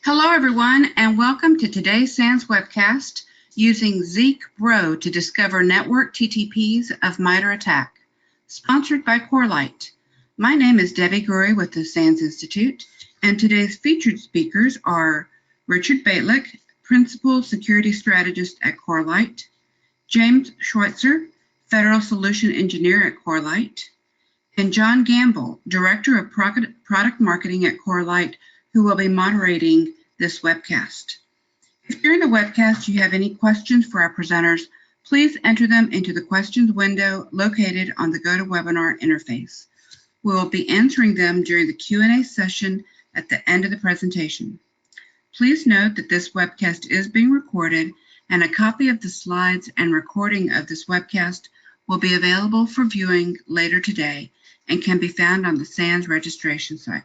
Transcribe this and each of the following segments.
Hello, everyone, and welcome to today's SANS webcast using Zeek Bro to discover network TTPs of MITRE ATT&CK, sponsored by Corelight. My name is Debbie Gurry with the SANS Institute, and today's featured speakers are Richard Baitlick, Principal Security Strategist at Corelight, James Schweitzer, Federal Solution Engineer at Corelight, and John Gamble, Director of Product Marketing at Corelight, who will be moderating this webcast. If during the webcast you have any questions for our presenters, please enter them into the questions window located on the GoToWebinar interface. We will be answering them during the Q&A session at the end of the presentation. Please note that this webcast is being recorded, and a copy of the slides and recording of this webcast will be available for viewing later today and can be found on the SANS registration site.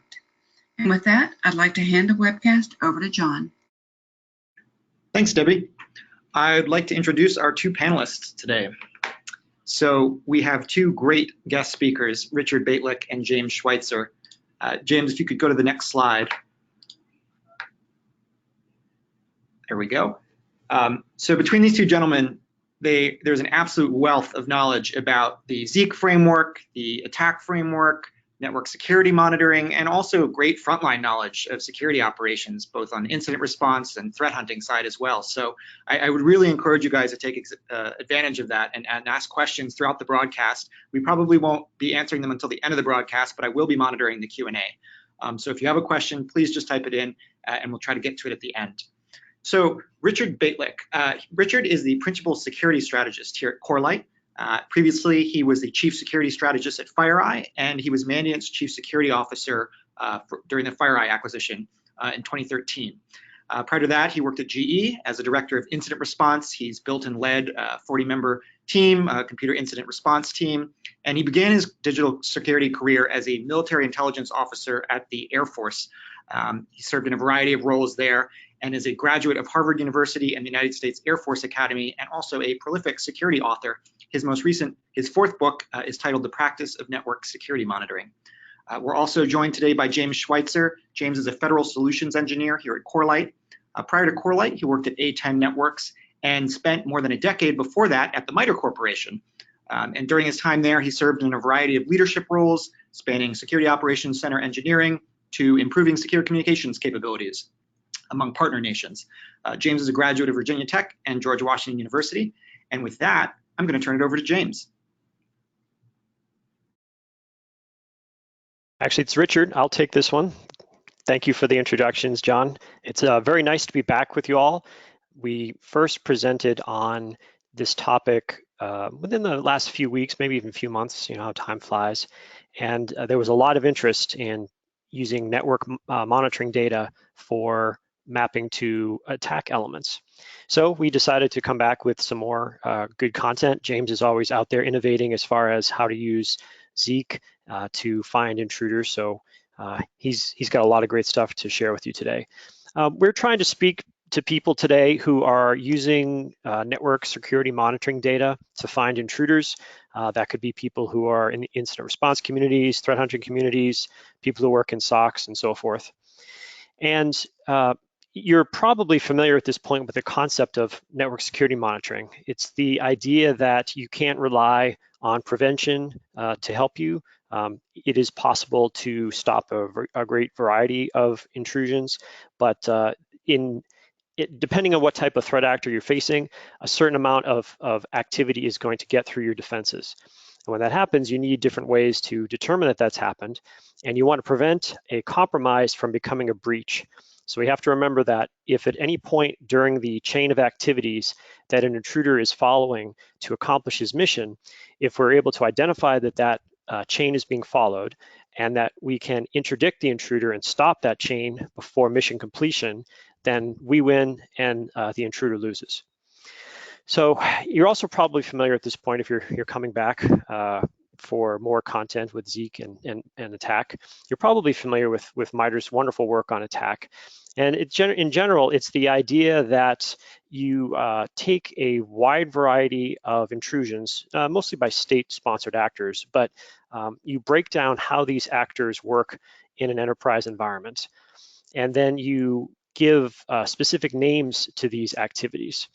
And with that, I'd like to hand the webcast over to John. Thanks, Debbie. I'd like to introduce our two panelists today. So we have two great guest speakers, Richard Baitlick and James Schweitzer. James, if you could go to the next slide. There we go. So between these two gentlemen, there's an absolute wealth of knowledge about the Zeke framework, the attack framework, network security monitoring, and also great frontline knowledge of security operations, both on incident response and threat hunting side as well. So I would really encourage you guys to take advantage of that and ask questions throughout the broadcast. We probably won't be answering them until the end of the broadcast, but I will be monitoring the Q&A. So if you have a question, please just type it in and we'll try to get to it at the end. So Richard Baitlick. Richard is the Principal Security Strategist here at Corelight. Previously, he was the Chief Security Strategist at FireEye, and he was Mandiant's Chief Security Officer during the FireEye acquisition in 2013. Prior to that, he worked at GE as a Director of Incident Response. He's built and led a 40-member team, a computer incident response team, and he began his digital security career as a military intelligence officer at the Air Force. He served in a variety of roles there and is a graduate of Harvard University and the United States Air Force Academy, and also a prolific security author. His fourth book is titled The Practice of Network Security Monitoring. We're also joined today by James Schweitzer. James is a Federal Solutions Engineer here at Corelight. Prior to Corelight, he worked at A10 Networks and spent more than a decade before that at the MITRE Corporation. And during his time there, he served in a variety of leadership roles, spanning Security Operations Center engineering to improving secure communications capabilities among partner nations. James is a graduate of Virginia Tech and George Washington University. And with that, I'm going to turn it over to James. Actually, it's Richard. I'll take this one. Thank you for the introductions, John. It's very nice to be back with you all. We first presented on this topic within the last few weeks, maybe even a few months, you know how time flies. And there was a lot of interest in using network monitoring data for mapping to attack elements. So we decided to come back with some more good content. James is always out there innovating as far as how to use Zeke to find intruders. So he's got a lot of great stuff to share with you today. We're trying to speak to people today who are using network security monitoring data to find intruders. That could be people who are in the incident response communities, threat hunting communities, people who work in SOCs and so forth. And you're probably familiar at this point with the concept of network security monitoring. It's the idea that you can't rely on prevention to help you. It is possible to stop a great variety of intrusions, but depending on what type of threat actor you're facing, a certain amount of activity is going to get through your defenses. And when that happens, you need different ways to determine that that's happened, and you want to prevent a compromise from becoming a breach. So we have to remember that if at any point during the chain of activities that an intruder is following to accomplish his mission, if we're able to identify that that chain is being followed and that we can interdict the intruder and stop that chain before mission completion, then we win and the intruder loses. So you're also probably familiar at this point, if you're coming back for more content with Zeke and ATT&CK, you're probably familiar with MITRE's wonderful work on ATT&CK. And in general, it's the idea that you take a wide variety of intrusions, mostly by state-sponsored actors, but you break down how these actors work in an enterprise environment. And then you give specific names to these activities.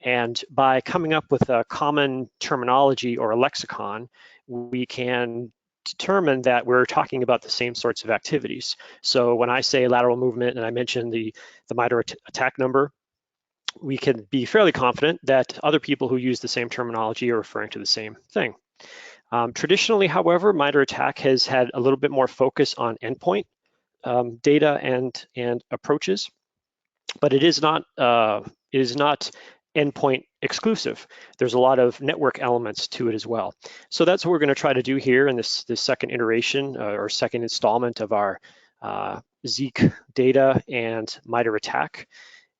And by coming up with a common terminology or a lexicon, we can determine that we're talking about the same sorts of activities. So when I say lateral movement and I mention the MITRE attack number, we can be fairly confident that other people who use the same terminology are referring to the same thing. Traditionally, however, MITRE ATT&CK has had a little bit more focus on endpoint data and approaches, but it is not endpoint exclusive. There's a lot of network elements to it as well. So that's what we're going to try to do here in this second iteration or second installment of our Zeke data and MITRE ATT&CK.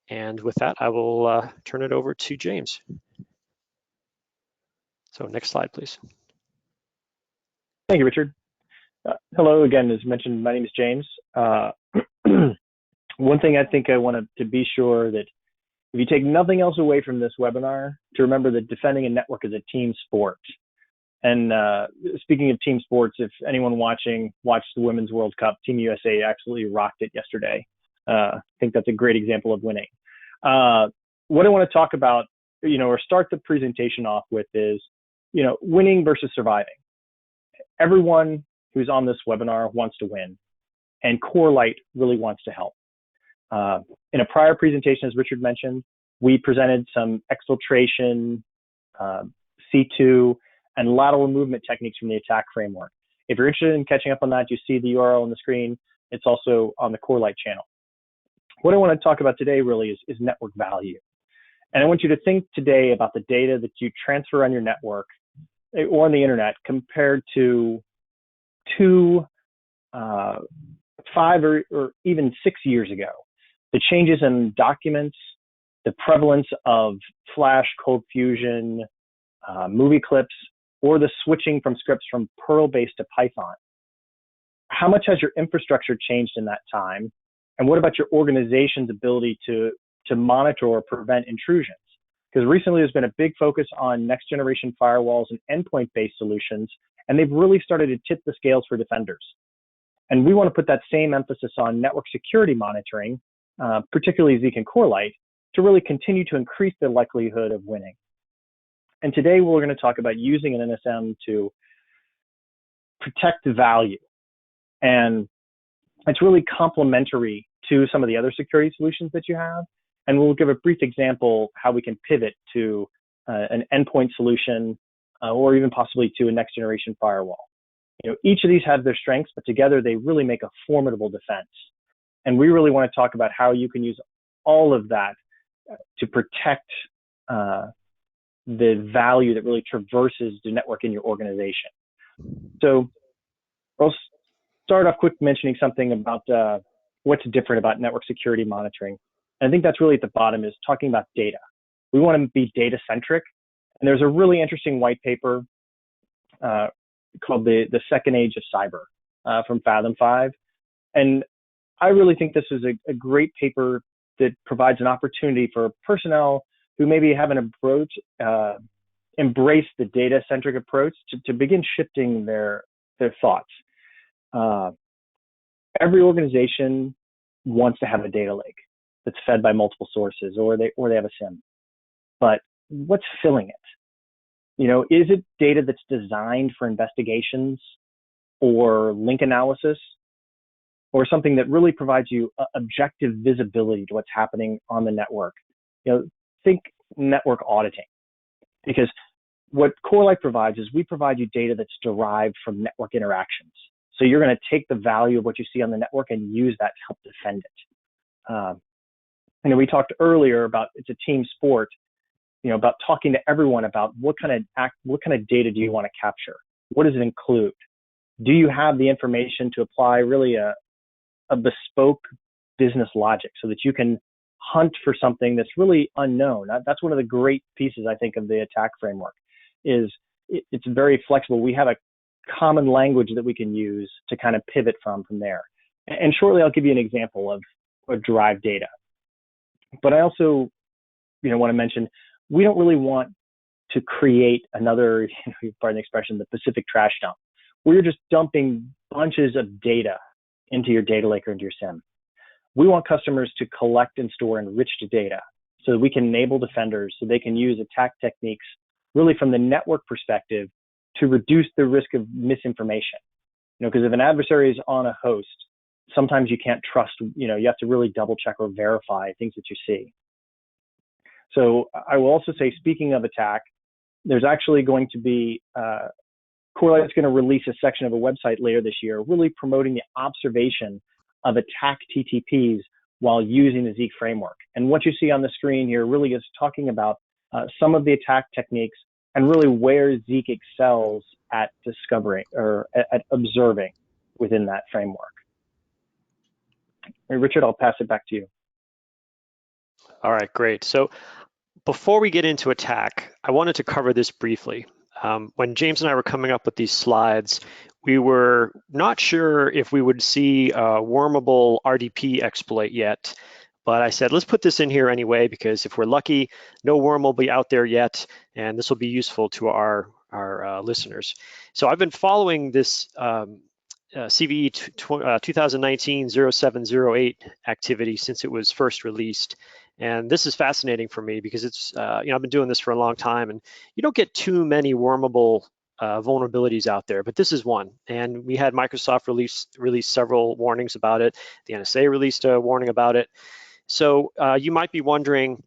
And with that, I will turn it over to James. So next slide, please. Thank you, Richard. Hello again, as mentioned, my name is James. One thing I think I wanted to be sure that if you take nothing else away from this webinar, to remember that defending a network is a team sport. And speaking of team sports, if anyone watched the Women's World Cup, Team USA absolutely rocked it yesterday. I think that's a great example of winning. What I want to talk about, or start the presentation off with is, winning versus surviving. Everyone who's on this webinar wants to win, and Corelight really wants to help. In a prior presentation, as Richard mentioned, we presented some exfiltration, C2, and lateral movement techniques from the attack framework. If you're interested in catching up on that, you see the URL on the screen. It's also on the Corelight channel. What I want to talk about today really is network value. And I want you to think today about the data that you transfer on your network or on the internet compared to 2, 5, or even 6 years ago. The changes in documents, the prevalence of Flash, Cold Fusion, movie clips, or the switching from scripts from Perl-based to Python. How much has your infrastructure changed in that time? And what about your organization's ability to monitor or prevent intrusions? Because recently there's been a big focus on next generation firewalls and endpoint-based solutions, and they've really started to tip the scales for defenders. And we want to put that same emphasis on network security monitoring, particularly Zeek and Corelight, to really continue to increase the likelihood of winning. And today we're going to talk about using an NSM to protect the value. And it's really complementary to some of the other security solutions that you have. And we'll give a brief example how we can pivot to an endpoint solution or even possibly to a next generation firewall. Each of these have their strengths, but together they really make a formidable defense. And we really want to talk about how you can use all of that to protect the value that really traverses the network in your organization. So I'll start off quick mentioning something about what's different about network security monitoring. And I think that's really at the bottom is talking about data. We want to be data centric. And there's a really interesting white paper called the Second Age of Cyber from Fathom 5. And I really think this is a great paper that provides an opportunity for personnel who maybe haven't embraced the data-centric approach to begin shifting their thoughts. Every organization wants to have a data lake that's fed by multiple sources, or they have a SIM. But what's filling it? Is it data that's designed for investigations or link analysis, or something that really provides you objective visibility to what's happening on the network? Think network auditing, because what Corelight provides is we provide you data that's derived from network interactions. So you're going to take the value of what you see on the network and use that to help defend it. We talked earlier about it's a team sport, about talking to everyone about what kind of data do you want to capture? What does it include? Do you have the information to apply really a bespoke business logic so that you can hunt for something that's really unknown? That's one of the great pieces, I think, of the attack framework is it's very flexible. We have a common language that we can use to kind of pivot from there. And shortly, I'll give you an example of derived data. But I also, want to mention, we don't really want to create another, pardon the expression, the Pacific trash dump. We're just dumping bunches of data into your data lake or into your SIM. We want customers to collect and store enriched data so that we can enable defenders so they can use attack techniques really from the network perspective to reduce the risk of misinformation. Because if an adversary is on a host, sometimes you can't trust, you have to really double check or verify things that you see. So I will also say, speaking of attack, there's actually going to be, Corelight is going to release a section of a website later this year, really promoting the observation of attack TTPs while using the Zeek framework. And what you see on the screen here really is talking about some of the attack techniques and really where Zeek excels at discovering or at observing within that framework. Richard, I'll pass it back to you. All right, great. So before we get into attack, I wanted to cover this briefly. When James and I were coming up with these slides, we were not sure if we would see a wormable RDP exploit yet, but I said, let's put this in here anyway, because if we're lucky, no worm will be out there yet, and this will be useful to our listeners. So I've been following this CVE 2019-0708 activity since it was first released. And this is fascinating for me because it's, I've been doing this for a long time, and you don't get too many wormable vulnerabilities out there, but this is one. And we had Microsoft release several warnings about it. The NSA released a warning about it. So you might be wondering,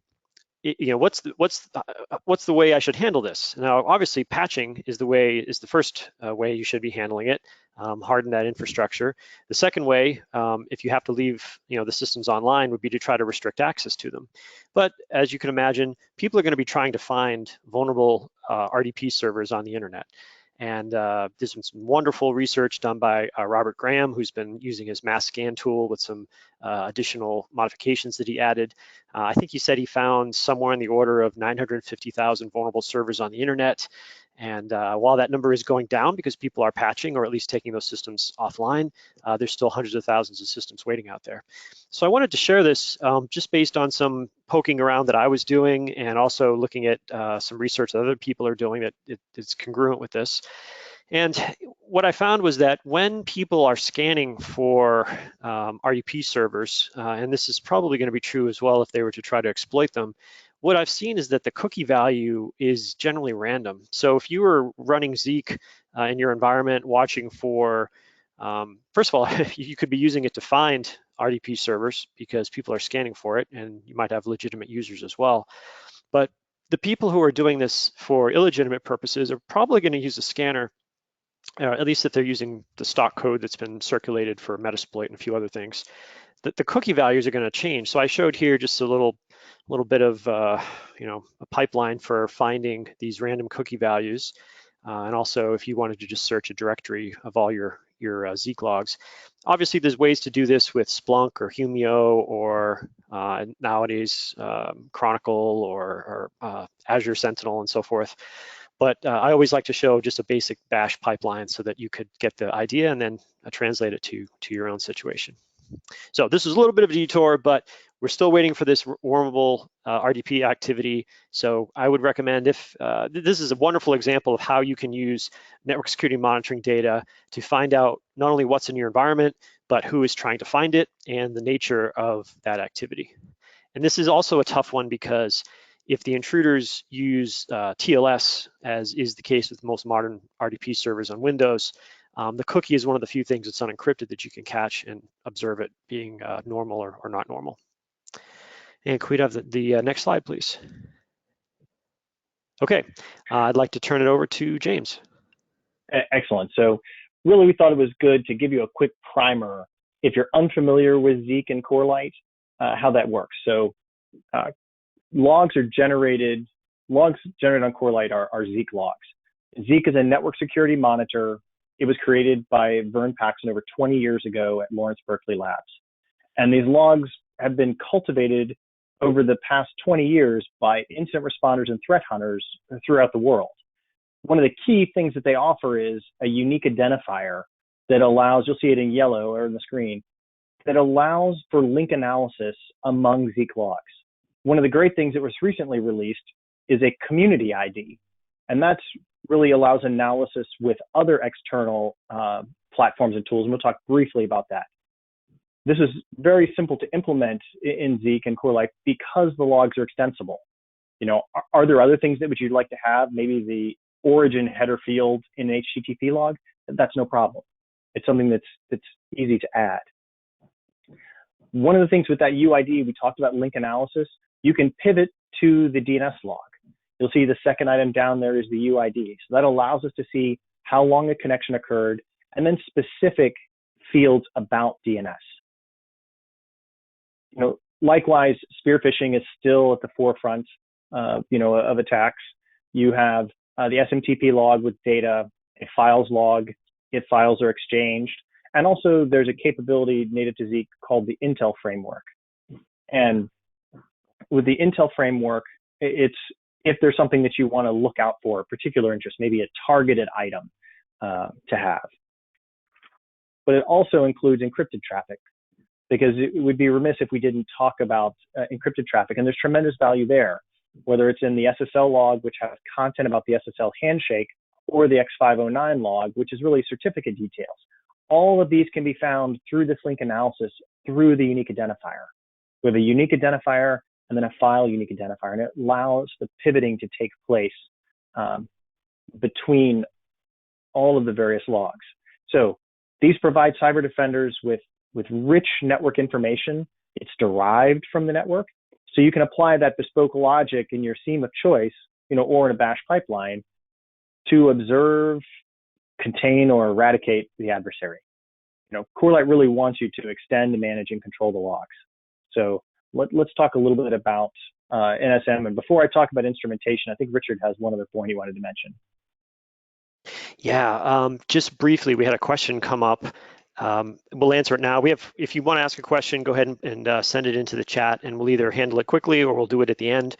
what's the way I should handle this? Now, obviously, patching is the first way you should be handling it. Harden that infrastructure. The second way, if you have to leave the systems online, would be to try to restrict access to them. But as you can imagine, people are going to be trying to find vulnerable RDP servers on the internet. And there's been some wonderful research done by Robert Graham, who's been using his mass scan tool with some additional modifications that he added. I think he said he found somewhere in the order of 950,000 vulnerable servers on the internet. And while that number is going down because people are patching or at least taking those systems offline, there's still hundreds of thousands of systems waiting out there. So I wanted to share this just based on some poking around that I was doing and also looking at some research that other people are doing that is congruent with this. And what I found was that when people are scanning for RDP servers, and this is probably going to be true as well if they were to try to exploit them, what I've seen is that the cookie value is generally random. So if you were running Zeek in your environment, watching for, first of all, you could be using it to find RDP servers because people are scanning for it, and you might have legitimate users as well. But the people who are doing this for illegitimate purposes are probably going to use a scanner, at least if they're using the stock code that's been circulated for Metasploit and a few other things. The cookie values are going to change. So I showed here just a little bit of a pipeline for finding these random cookie values, and also if you wanted to just search a directory of all your Zeek logs. Obviously, there's ways to do this with Splunk or Humio or nowadays Chronicle or Azure Sentinel and so forth. But I always like to show just a basic bash pipeline so that you could get the idea and then translate it to your own situation. So this is a little bit of a detour, but we're still waiting for this wormable RDP activity. So I would recommend, if this is a wonderful example of how you can use network security monitoring data to find out not only what's in your environment, but who is trying to find it and the nature of that activity. And this is also a tough one because if the intruders use TLS, as is the case with most modern RDP servers on Windows, the cookie is one of the few things that's unencrypted that you can catch and observe it being normal or not normal. And could we have the next slide, please? Okay, I'd like to turn it over to James. Excellent. So really, we thought it was good to give you a quick primer if you're unfamiliar with Zeek and Corelight, how that works. So logs generated on Corelight are Zeek logs. Zeek is a network security monitor. It was created by Vern Paxson over 20 years ago at Lawrence Berkeley Labs. And these logs have been cultivated over the past 20 years by incident responders and threat hunters throughout the world. One of the key things that they offer is a unique identifier that allows, you'll see it in yellow or in the screen, that allows for link analysis among Zeek logs. One of the great things that was recently released is a community ID. And that's really allows analysis with other external platforms and tools, and we'll talk briefly about that. This is very simple to implement in Zeek and Corelight because the logs are extensible. Are there other things that you'd like to have? Maybe the origin header field in an HTTP log? That's no problem. It's something that's easy to add. One of the things with that UID, we talked about link analysis. You can pivot to the DNS log. You'll see the second item down there is the UID. So that allows us to see how long a connection occurred and then specific fields about DNS. Likewise, spearphishing is still at the forefront, of attacks. You have the SMTP log with data, a files log if files are exchanged, and also there's a capability native to Zeek called the Intel framework. And with the Intel framework, it's if there's something that you want to look out for, a particular interest, maybe a targeted item to have. But it also includes encrypted traffic, because it would be remiss if we didn't talk about encrypted traffic. And there's tremendous value there, whether it's in the SSL log, which has content about the SSL handshake, or the X509 log, which is really certificate details. All of these can be found through this link analysis through the unique identifier. We have a unique identifier and then a file unique identifier, and it allows the pivoting to take place between all of the various logs. So these provide cyber defenders with rich network information. It's derived from the network. So you can apply that bespoke logic in your seam of choice, or in a bash pipeline to observe, contain, or eradicate the adversary. Corelight really wants you to extend, manage, and control the logs. So let's talk a little bit about NSM. And before I talk about instrumentation, I think Richard has one other point he wanted to mention. Yeah, just briefly, we had a question come up. We'll answer it now. If you want to ask a question, go ahead and send it into the chat, and we'll either handle it quickly or we'll do it at the end.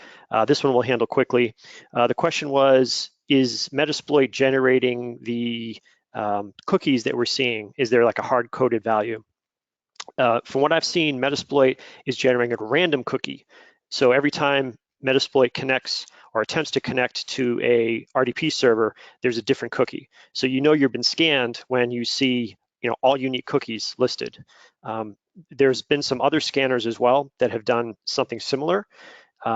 This one we'll handle quickly. The question was, is Metasploit generating the cookies that we're seeing? Is there like a hard-coded value? From what I've seen, Metasploit is generating a random cookie. So every time Metasploit connects or attempts to connect to a RDP server, there's a different cookie. So you've been scanned when you see all unique cookies listed. There's been some other scanners as well that have done something similar.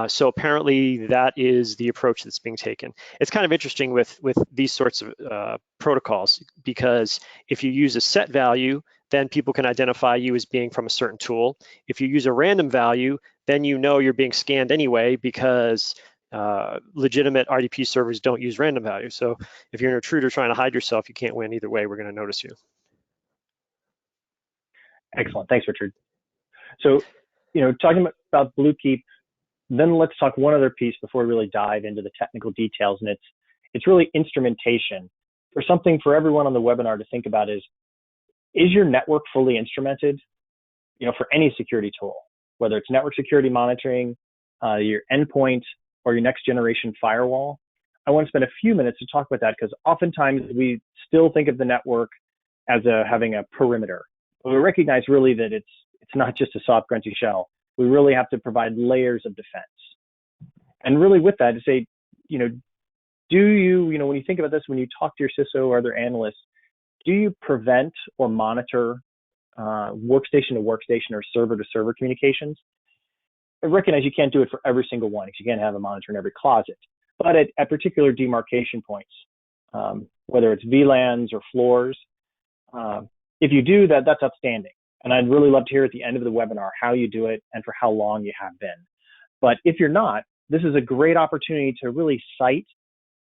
So apparently that is the approach that's being taken. It's kind of interesting with these sorts of protocols, because if you use a set value, then people can identify you as being from a certain tool. If you use a random value, then you're being scanned anyway, because legitimate RDP servers don't use random values. So if you're an intruder trying to hide yourself, you can't win either way. We're going to notice you. Excellent. Thanks, Richard. So, talking about Bluekeep, then let's talk one other piece before we really dive into the technical details, and it's really instrumentation. Something for everyone on the webinar to think about is your network fully instrumented? For any security tool, whether it's network security monitoring, your endpoint, or your next generation firewall. I want to spend a few minutes to talk about that, because oftentimes we still think of the network as having a perimeter. But we recognize really that it's not just a soft, grunchy shell. We really have to provide layers of defense. And really with that, to say, do you, when you think about this, when you talk to your CISO or other analysts, do you prevent or monitor workstation to workstation or server to server communications? I recognize you can't do it for every single one, because you can't have a monitor in every closet. But at particular demarcation points, whether it's VLANs or floors, if you do that, that's outstanding. And I'd really love to hear at the end of the webinar how you do it and for how long you have been. But if you're not, this is a great opportunity to really cite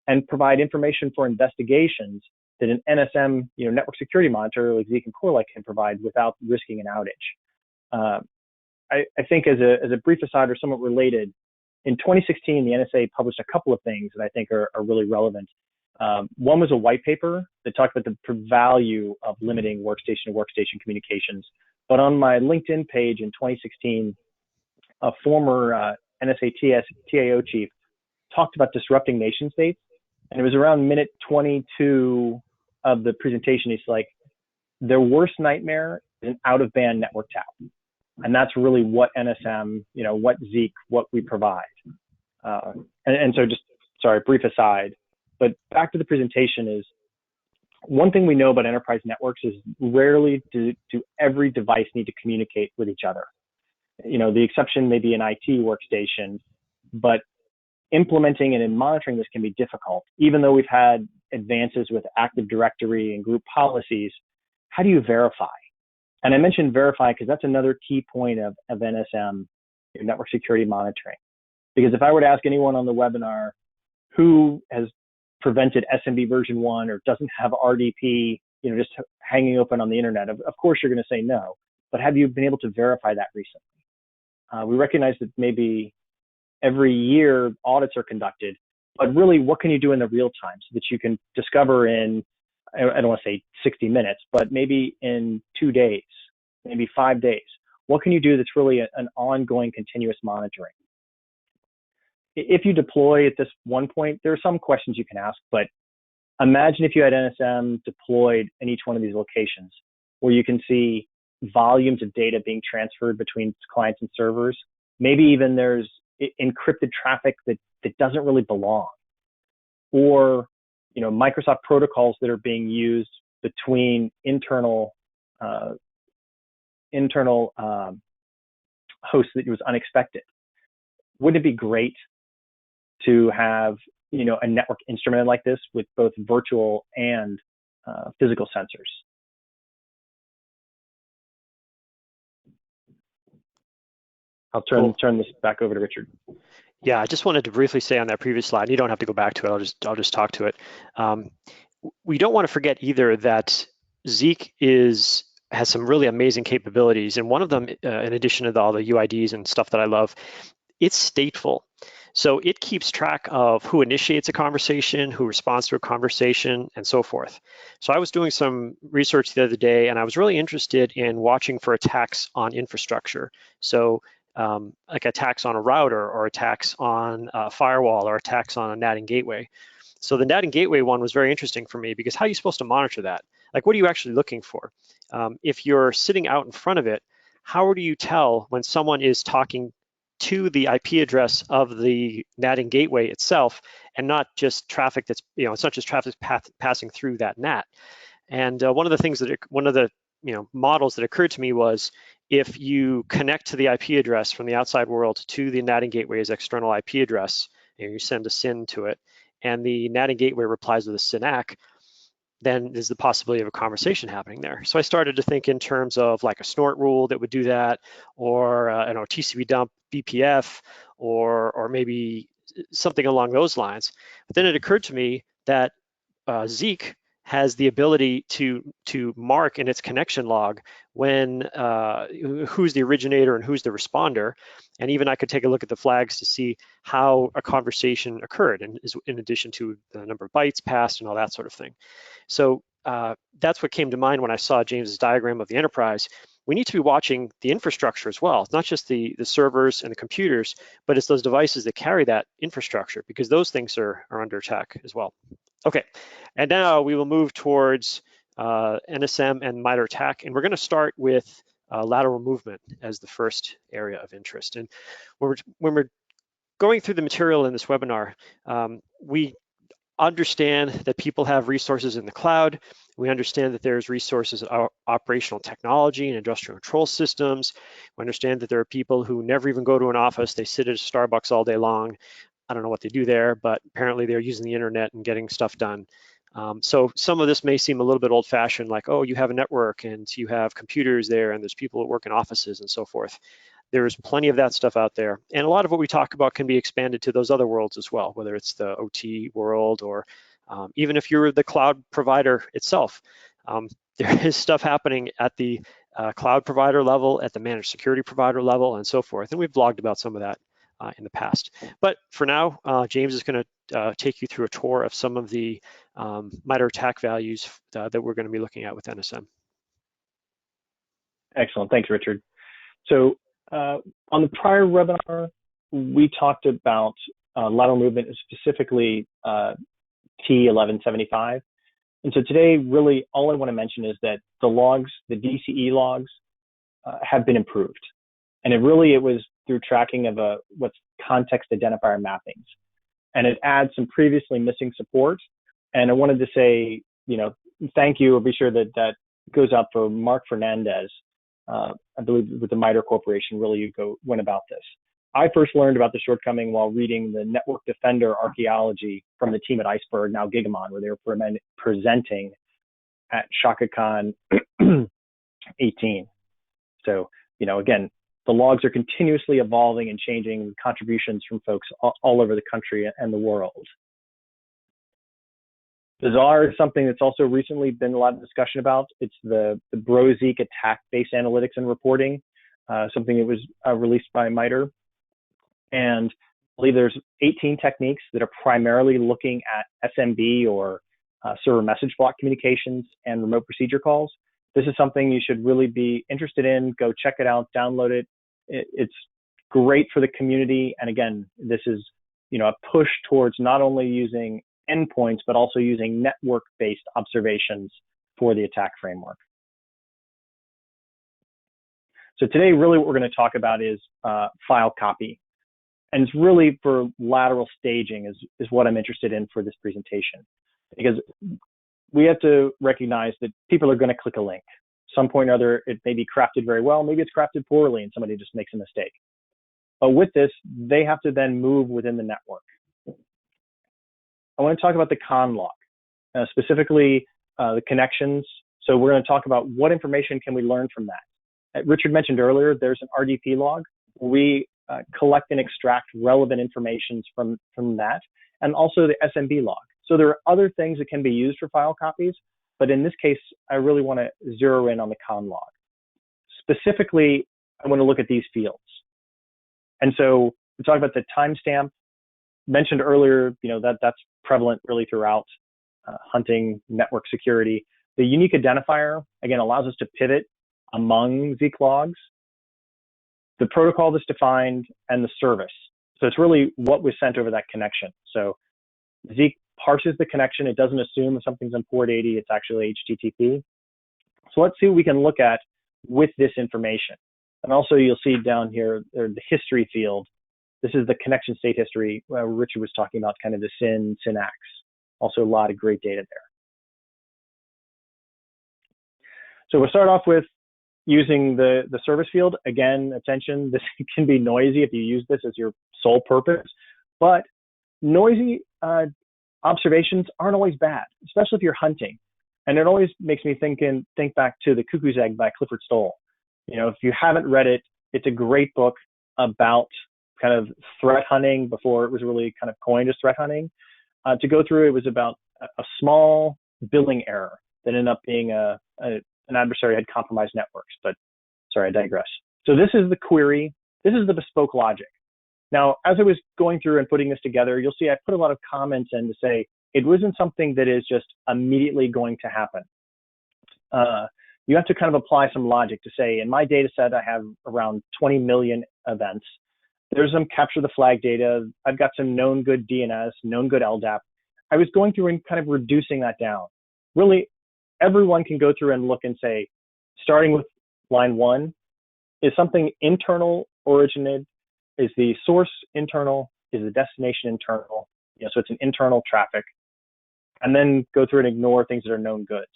and provide information for investigations that an NSM, network security monitor like Zeek and Corelight can provide without risking an outage. I think as a brief aside or somewhat related, in 2016, the NSA published a couple of things that I think are really relevant. One was a white paper that talked about the value of limiting workstation to workstation communications. But on my LinkedIn page in 2016, a former NSA TAO chief talked about disrupting nation states. And it was around minute 22 of the presentation. He's like, their worst nightmare is an out-of-band network tap. And that's really what NSM, what Zeek, what we provide. And so just, sorry, brief aside, but back to the presentation is One thing we know about enterprise networks is rarely do every device need to communicate with each other. The exception may be an IT workstation, but implementing and monitoring this can be difficult. Even though we've had advances with Active Directory and group policies, how do you verify? And I mentioned verify because that's another key point of NSM, network security monitoring. Because if I were to ask anyone on the webinar who has prevented SMB version 1 or doesn't have RDP, just hanging open on the internet, of course you're going to say no. But have you been able to verify that recently? We recognize that maybe every year audits are conducted, but really what can you do in the real time so that you can discover in, I don't want to say 60 minutes, but maybe in 2 days, maybe 5 days? What can you do that's really an ongoing continuous monitoring? If you deploy at this one point, there are some questions you can ask, but imagine if you had NSM deployed in each one of these locations where you can see volumes of data being transferred between clients and servers. Maybe even there's encrypted traffic that doesn't really belong, or Microsoft protocols that are being used between internal hosts that was unexpected. Wouldn't it be great to have a network instrument like this with both virtual and physical sensors? I'll turn this back over to Richard. Yeah, I just wanted to briefly say on that previous slide, you don't have to go back to it, I'll just talk to it. We don't want to forget either that Zeke has some really amazing capabilities, and one of them, in addition to all the UIDs and stuff that I love, it's stateful. So it keeps track of who initiates a conversation, who responds to a conversation, and so forth. So I was doing some research the other day, and I was really interested in watching for attacks on infrastructure. So like attacks on a router, or attacks on a firewall, or attacks on a NAT and gateway. So the NAT and gateway one was very interesting for me, because how are you supposed to monitor that? Like, what are you actually looking for? If you're sitting out in front of it, how do you tell when someone is talking to the IP address of the NAT and gateway itself, and not just traffic that's, it's not just traffic passing through that NAT? And one of the models that occurred to me was, if you connect to the IP address from the outside world to the NAT and gateway's external IP address, and you send a SYN to it, and the NAT and gateway replies with a SYN-ACK, then there's the possibility of a conversation happening there. So I started to think in terms of like a snort rule that would do that, or TCP dump BPF, or maybe something along those lines. But then it occurred to me that Zeke has the ability to mark in its connection log when who's the originator and who's the responder, and even I could take a look at the flags to see how a conversation occurred, and in addition to the number of bytes passed and all that sort of thing. So that's what came to mind when I saw James's diagram of the enterprise. We need to be watching the infrastructure as well. It's not just the servers and the computers, but it's those devices that carry that infrastructure, because those things are under attack as well. Okay, and now we will move towards NSM and MITRE ATT&CK, and we're going to start with lateral movement as the first area of interest. And when we're going through the material in this webinar, we understand that people have resources in the cloud. We understand that there's resources of operational technology and industrial control systems. We understand that there are people who never even go to an office. They sit at a Starbucks all day long. I don't know what they do there, but apparently they're using the internet and getting stuff done. So some of this may seem a little bit old-fashioned, like, oh, you have a network and you have computers there and there's people that work in offices and so forth. There's plenty of that stuff out there. And a lot of what we talk about can be expanded to those other worlds as well, whether it's the OT world, or even if you're the cloud provider itself. There is stuff happening at the cloud provider level, at the managed security provider level, and so forth. And we've blogged about some of that in the past. But for now, James is going to take you through a tour of some of the MITRE ATT&CK values that we're going to be looking at with NSM. Excellent. Thanks, Richard. So on the prior webinar, we talked about lateral movement, specifically T1175. And so today, really, all I want to mention is that the logs, the DCE logs, have been improved. And it was through tracking of what's context identifier mappings. And it adds some previously missing support. And I wanted to say, thank you, or be sure that that goes out for Mark Fernandez, I believe with the MITRE Corporation, really went about this. I first learned about the shortcoming while reading the Network Defender Archaeology from the team at Iceberg, now Gigamon, where they were presenting at ShakaCon 18. So, again, the logs are continuously evolving and changing with contributions from folks all over the country and the world. Bizarre is something that's also recently been a lot of discussion about. It's the Zeek attack-based analytics and reporting, something that was released by MITRE. And I believe there's 18 techniques that are primarily looking at SMB or server message block communications and remote procedure calls. This is something you should really be interested in. Go check it out, download it. It's great for the community. And again, this is a push towards not only using endpoints, but also using network-based observations for the attack framework. So today, really what we're going to talk about is file copy. And it's really for lateral staging is what I'm interested in for this presentation. Because we have to recognize that people are going to click a link. Some point or other, it may be crafted very well, maybe it's crafted poorly and somebody just makes a mistake. But with this, they have to then move within the network. I want to talk about the con log, specifically the connections. So we're going to talk about what information can we learn from that. Richard mentioned earlier, there's an RDP log. We collect and extract relevant information from that, and also the SMB log. So there are other things that can be used for file copies, but in this case, I really want to zero in on the con log. Specifically, I want to look at these fields. And so we talk about the timestamp. Mentioned earlier, that's prevalent really throughout hunting network security. The unique identifier, again, allows us to pivot among Zeek logs. The protocol that's defined and the service. So it's really what was sent over that connection. So Zeek parses the connection. It doesn't assume if something's on port 80, it's actually HTTP. So let's see what we can look at with this information. And also you'll see down here, the history field. This is the connection state history where Richard was talking about kind of the SYN-ACKs. Also a lot of great data there. So we'll start off with using the service field. Again, attention, this can be noisy if you use this as your sole purpose, but noisy observations aren't always bad, especially if you're hunting. And it always makes me think back to The Cuckoo's Egg by Clifford Stoll. If you haven't read it, it's a great book about kind of threat hunting before it was really kind of coined as threat hunting. To go through, it was about a small billing error that ended up being an adversary had compromised networks, but sorry, I digress. So this is the query. This is the bespoke logic. Now, as I was going through and putting this together, you'll see I put a lot of comments in to say it wasn't something that is just immediately going to happen. You have to kind of apply some logic to say, in my data set, I have around 20 million events. There's some capture the flag data. I've got some known good DNS, known good LDAP. I was going through and kind of reducing that down. Really, everyone can go through and look and say, starting with line 1, is something internal originated? Is the source internal? Is the destination internal? So it's an internal traffic. And then go through and ignore things that are known goods.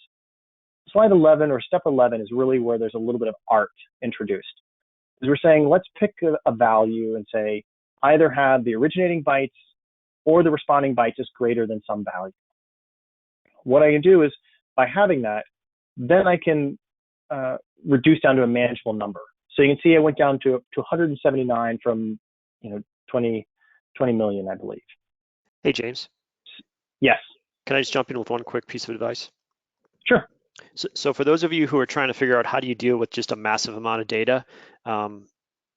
Slide 11 or step 11 is really where there's a little bit of art introduced. Because we're saying, let's pick a value and say, either have the originating bytes or the responding bytes is greater than some value. What I can do is, by having that, then I can reduce down to a manageable number. So you can see I went down to 179 from 20 million, I believe. Hey, James. Yes. Can I just jump in with one quick piece of advice? Sure. So for those of you who are trying to figure out how do you deal with just a massive amount of data,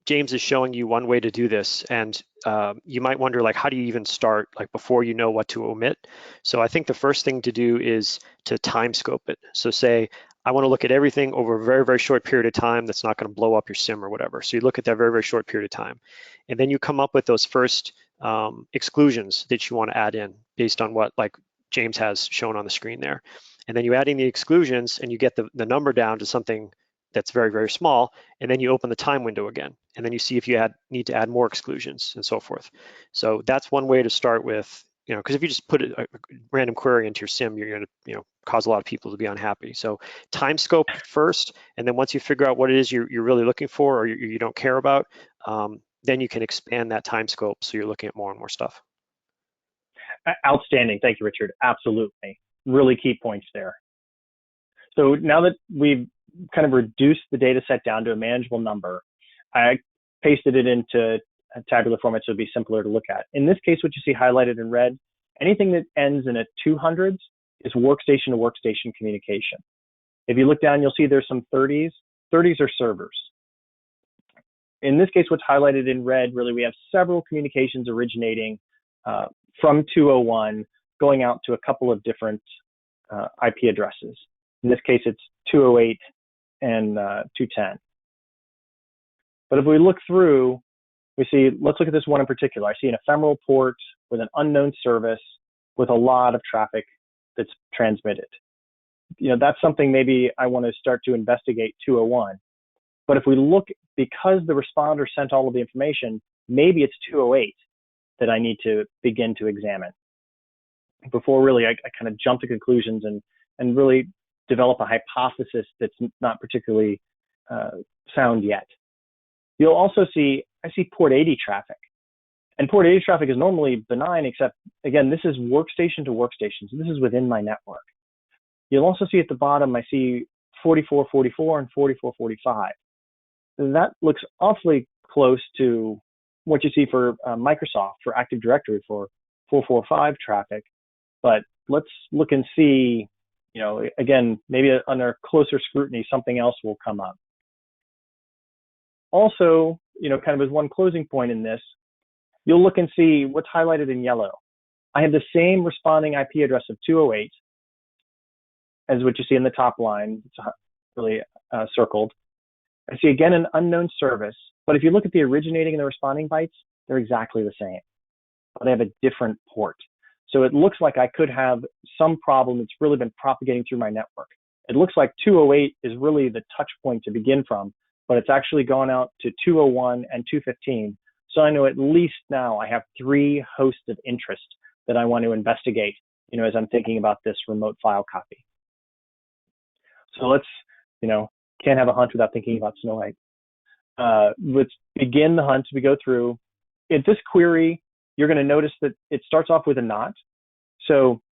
James is showing you one way to do this, and you might wonder, like, how do you even start, like, before you know what to omit? So I think the first thing to do is to time scope it. So say, I want to look at everything over a very, very short period of time that's not going to blow up your SIM or whatever. So you look at that very, very short period of time. And then you come up with those first exclusions that you want to add in based on what, like, James has shown on the screen there. And then you add in the exclusions and you get the number down to something that's very, very small, and then you open the time window again, and then you see if you need to add more exclusions and so forth. So that's one way to start with because if you just put a random query into your SIM, you're going to cause a lot of people to be unhappy. So time scope first, and then once you figure out what it is you're really looking for or you don't care about, then you can expand that time scope so you're looking at more and more stuff. Outstanding. Thank you, Richard. Absolutely. Really key points there. So now that we've kind of reduced the data set down to a manageable number, I pasted it into a tabular format so it'd be simpler to look at. In this case, what you see highlighted in red, anything that ends in a 200s is workstation to workstation communication. If you look down, you'll see there's some 30s. 30s are servers. In this case, what's highlighted in red, really, we have several communications originating from 201 going out to a couple of different IP addresses. In this case, it's 208 and 210. But if we look through, we see, let's look at this one in particular. I see an ephemeral port with an unknown service with a lot of traffic that's transmitted. That's something maybe I want to start to investigate 201. But if we look, because the responder sent all of the information, maybe it's 208 that I need to begin to examine before really I kind of jump to conclusions and really develop a hypothesis that's not particularly sound yet. You'll also see, I see port 80 traffic. And port 80 traffic is normally benign, except, again, this is workstation to workstation. So this is within my network. You'll also see at the bottom, I see 4444 and 4445. That looks awfully close to what you see for Microsoft, for Active Directory, for 445 traffic. But let's look and see, again, maybe under closer scrutiny, something else will come up. Also, kind of as one closing point in this, you'll look and see what's highlighted in yellow. I have the same responding IP address of 208 as what you see in the top line. It's really circled. I see again an unknown service, but if you look at the originating and the responding bytes, they're exactly the same, but they have a different port. So it looks like I could have some problem that's really been propagating through my network. It looks like 208 is really the touch point to begin from, but it's actually gone out to 201 and 215. So I know at least now I have 3 hosts of interest that I want to investigate, as I'm thinking about this remote file copy. So let's, can't have a hunt without thinking about Snow White. Let's begin the hunt. We go through. At this query, you're going to notice that it starts off with a not. So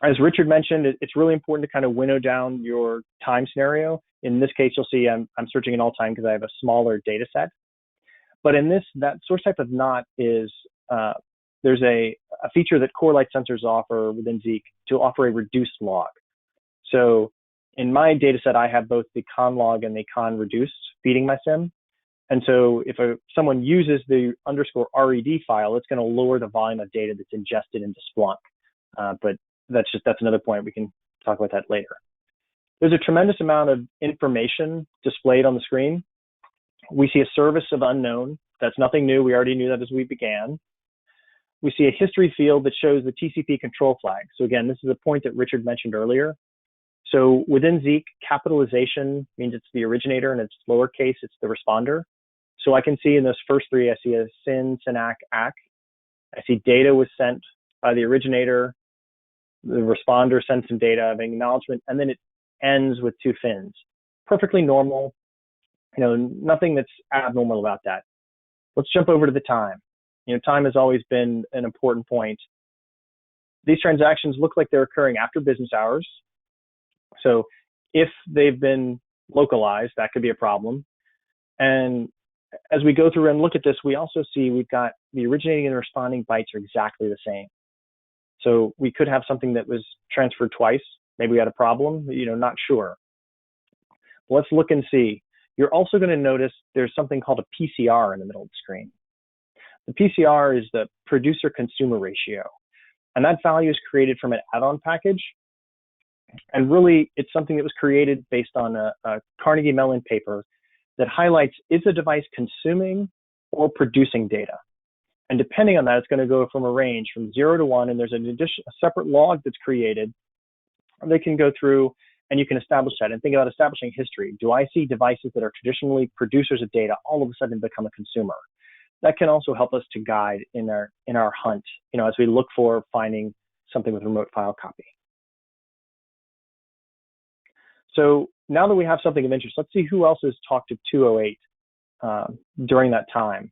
as Richard mentioned, it's really important to kind of winnow down your time scenario. In this case, you'll see I'm searching in all time because I have a smaller data set. But in this, that source type of not is, there's a feature that Corelight sensors offer within Zeke to offer a reduced log. So in my data set, I have both the con log and the con reduced feeding my SIM. And so if someone uses the _RED file, it's going to lower the volume of data that's ingested into Splunk. But that's another point. We can talk about that later. There's a tremendous amount of information displayed on the screen. We see a service of unknown. That's nothing new. We already knew that as we began. We see a history field that shows the TCP control flag. So again, this is a point that Richard mentioned earlier. So within Zeke, capitalization means it's the originator, and it's lowercase, it's the responder. So I can see in those first 3, I see a SYN, SYNAC, ACK. I see data was sent by the originator. The responder sends some data of acknowledgement, and then it ends with 2 fins. Perfectly normal. Nothing that's abnormal about that. Let's jump over to the time. Time has always been an important point. These transactions look like they're occurring after business hours. So if they've been localized, that could be a problem. And as we go through and look at this, we also see we've got the originating and the responding bytes are exactly the same. So we could have something that was transferred twice. Maybe we had a problem, not sure. Let's look and see. You're also going to notice there's something called a PCR in the middle of the screen. The PCR is the producer-consumer ratio. And that value is created from an add-on package. And really, it's something that was created based on a Carnegie Mellon paper that highlights, is a device consuming or producing data? And depending on that, it's going to go from a range from 0 to 1, and there's a separate log that's created. They can go through and you can establish that and think about establishing history. Do I see devices that are traditionally producers of data all of a sudden become a consumer? that can also help us to guide in our hunt, as we look for finding something with remote file copy. So now that we have something of interest, let's see who else has talked to 208 during that time.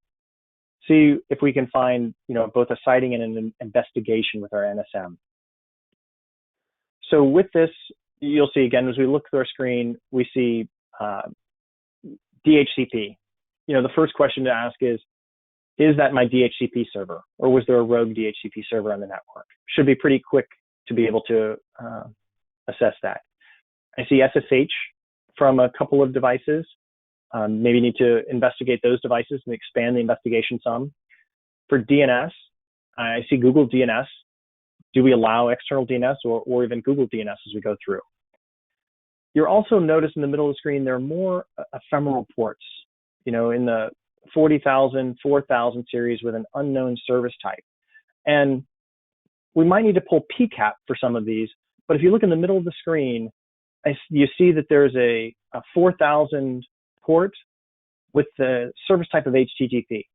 See if we can find, both a sighting and an investigation with our NSM. So with this, you'll see again, as we look through our screen, we see DHCP. The first question to ask is that my DHCP server, or was there a rogue DHCP server on the network? Should be pretty quick to be able to assess that. I see SSH from a couple of devices. Maybe need to investigate those devices and expand the investigation some. For DNS, I see Google DNS. Do we allow external DNS or even Google DNS as we go through? You'll also notice in the middle of the screen, there are more ephemeral ports, in the 40,000, 4,000 series with an unknown service type. And we might need to pull PCAP for some of these, but if you look in the middle of the screen, you see that there's a 4,000 port with the service type of HTTP.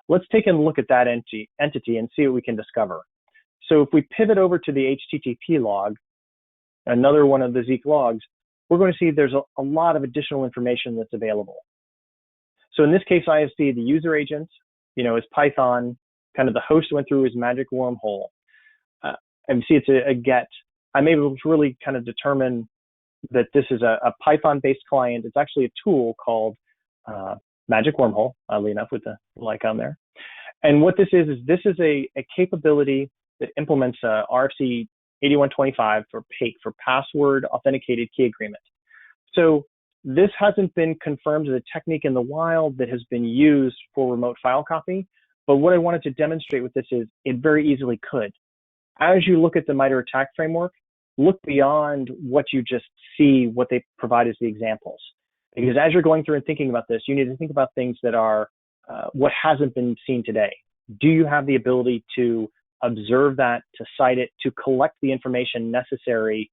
Let's take a look at that entity and see what we can discover. So if we pivot over to the HTTP log, another one of the Zeek logs, we're going to see there's a lot of additional information that's available. So in this case, I see the user agent, is Python, kind of the host went through his magic wormhole. And see it's a GET. I'm able to really kind of determine that this is a Python-based client. It's actually a tool called Magic Wormhole, oddly enough, with the icon there. And what this is a capability that implements RFC 8125 for PAKE, for Password Authenticated Key Agreement. So this hasn't been confirmed as a technique in the wild that has been used for remote file copy. But what I wanted to demonstrate with this is it very easily could. As you look at the MITRE ATT&CK framework, look beyond what you just see, what they provide as the examples. Because as you're going through and thinking about this, you need to think about things that are what hasn't been seen today. Do you have the ability to observe that, to cite it, to collect the information necessary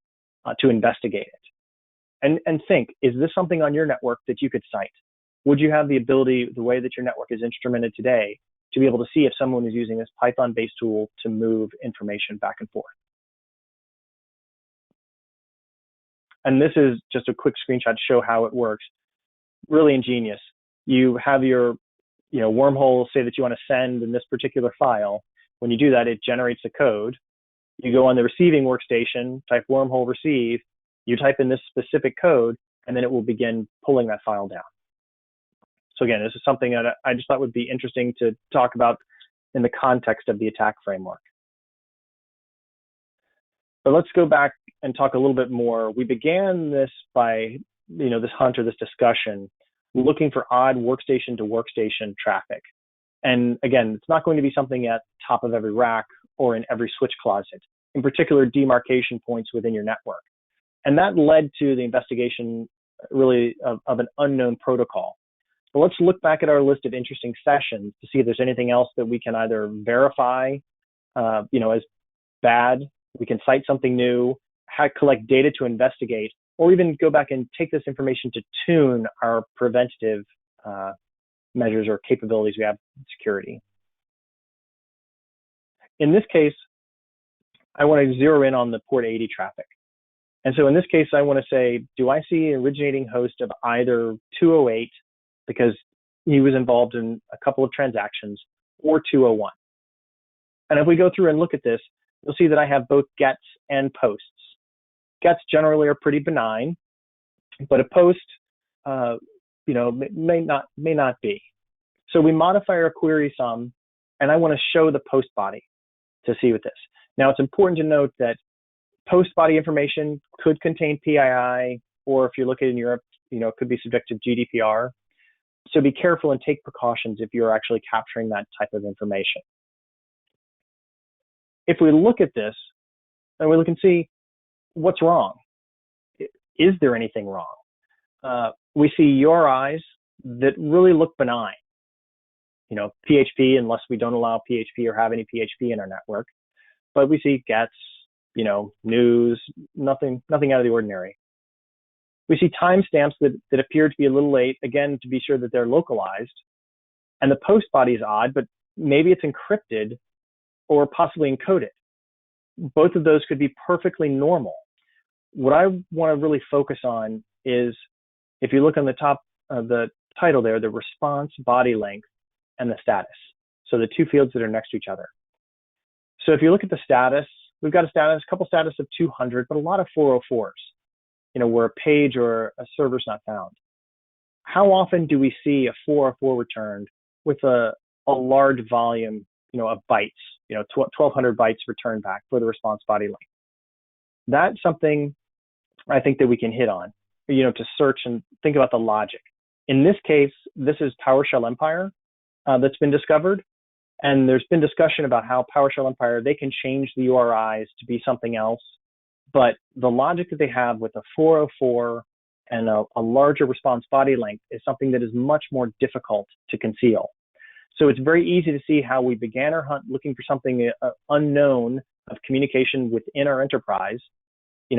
to investigate it? And think, is this something on your network that you could cite? Would you have the ability, the way that your network is instrumented today, to be able to see if someone is using this Python-based tool to move information back and forth? And this is just a quick screenshot to show how it works. Really ingenious. You have your wormhole say that you want to send in this particular file. When you do that, it generates the code. You go on the receiving workstation, type wormhole receive, you type in this specific code, and then it will begin pulling that file down. So again, this is something that I just thought would be interesting to talk about in the context of the attack framework. But let's go back and talk a little bit more. We began this by, this hunt or this discussion, looking for odd workstation to workstation traffic. And again, it's not going to be something at the top of every rack or in every switch closet, in particular demarcation points within your network. And that led to the investigation really of an unknown protocol. But let's look back at our list of interesting sessions to see if there's anything else that we can either verify, as bad, we can cite something new, collect data to investigate, or even go back and take this information to tune our preventative measures or capabilities we have in security. In this case, I want to zero in on the port 80 traffic. And so in this case, I want to say, do I see an originating host of either 208, because he was involved in a couple of transactions, or 201? And if we go through and look at this, you'll see that I have both gets and posts. Gets generally are pretty benign, but a post, may not be. So we modify our query some, and I want to show the post body to see with this. Now it's important to note that post body information could contain PII, or if you're looking in Europe, it could be subject to GDPR. So be careful and take precautions if you're actually capturing that type of information. If we look at this, and we look and see what's wrong. Is there anything wrong? We see URIs that really look benign. PHP, unless we don't allow PHP or have any PHP in our network. But we see gets, news, nothing out of the ordinary. We see timestamps that appear to be a little late, again, to be sure that they're localized. And the post body is odd, but maybe it's encrypted or possibly encoded. Both of those could be perfectly normal. What I want to really focus on is, if you look on the top of the title there, the response body length and the status. So the two fields that are next to each other. So if you look at the status, we've got a couple status of 200, but a lot of 404s, where a page or a server's not found. How often do we see a 404 returned with a large volume, of bytes, 1,200 bytes returned back for the response body length? That's something I think that we can hit on, to search and think about the logic. In this case, this is PowerShell Empire that's been discovered. And there's been discussion about how PowerShell Empire, they can change the URIs to be something else. But the logic that they have with a 404 and a larger response body length is something that is much more difficult to conceal. So it's very easy to see how we began our hunt looking for something unknown of communication within our enterprise,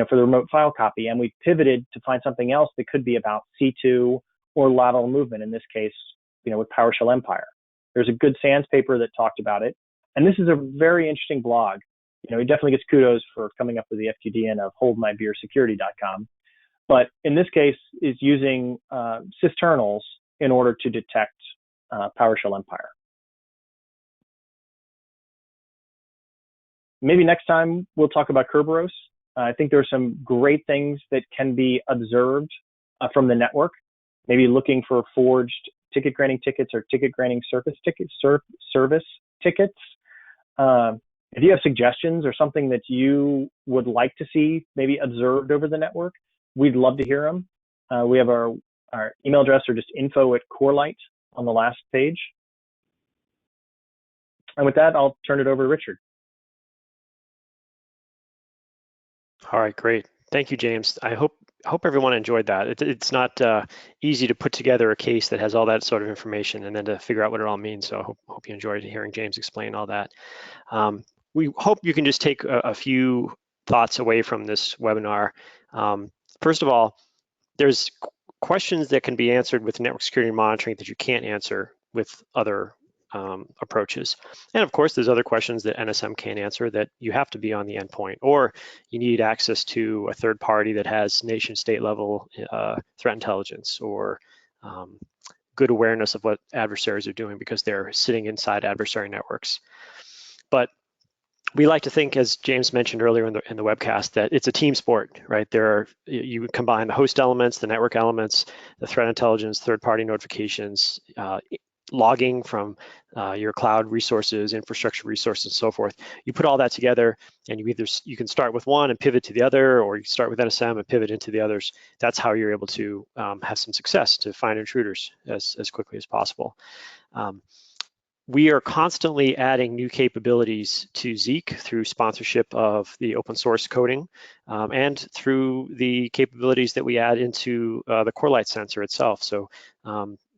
for the remote file copy. And we pivoted to find something else that could be about C2 or lateral movement, in this case, with PowerShell Empire. There's a good SANS paper that talked about it. And this is a very interesting blog. He definitely gets kudos for coming up with the FQDN of holdmybeersecurity.com. But in this case, is using sysinternals in order to detect PowerShell Empire. Maybe next time we'll talk about Kerberos. I think there are some great things that can be observed from the network. Maybe looking for forged ticket granting tickets or ticket granting service tickets. If you have suggestions or something that you would like to see maybe observed over the network, we'd love to hear them. We have our email address, or just info@Corelight on the last page. And with that, I'll turn it over to Richard. All right, great. Thank you, James. I hope everyone enjoyed that. It's not easy to put together a case that has all that sort of information and then to figure out what it all means. So I hope you enjoyed hearing James explain all that. We hope you can just take a few thoughts away from this webinar. First of all, there's questions that can be answered with network security monitoring that you can't answer with other approaches. And of course, there's other questions that NSM can't answer that you have to be on the endpoint, or you need access to a third party that has nation state level threat intelligence or good awareness of what adversaries are doing because they're sitting inside adversary networks. But we like to think, as James mentioned earlier in the webcast, that it's a team sport, right? You combine the host elements, the network elements, the threat intelligence, third-party notifications, logging from your cloud resources, infrastructure resources, and so forth. You put all that together, and you can start with one and pivot to the other, or you start with NSM and pivot into the others. That's how you're able to have some success to find intruders as quickly as possible. We are constantly adding new capabilities to Zeke through sponsorship of the open source coding and through the capabilities that we add into the Corelight sensor itself. So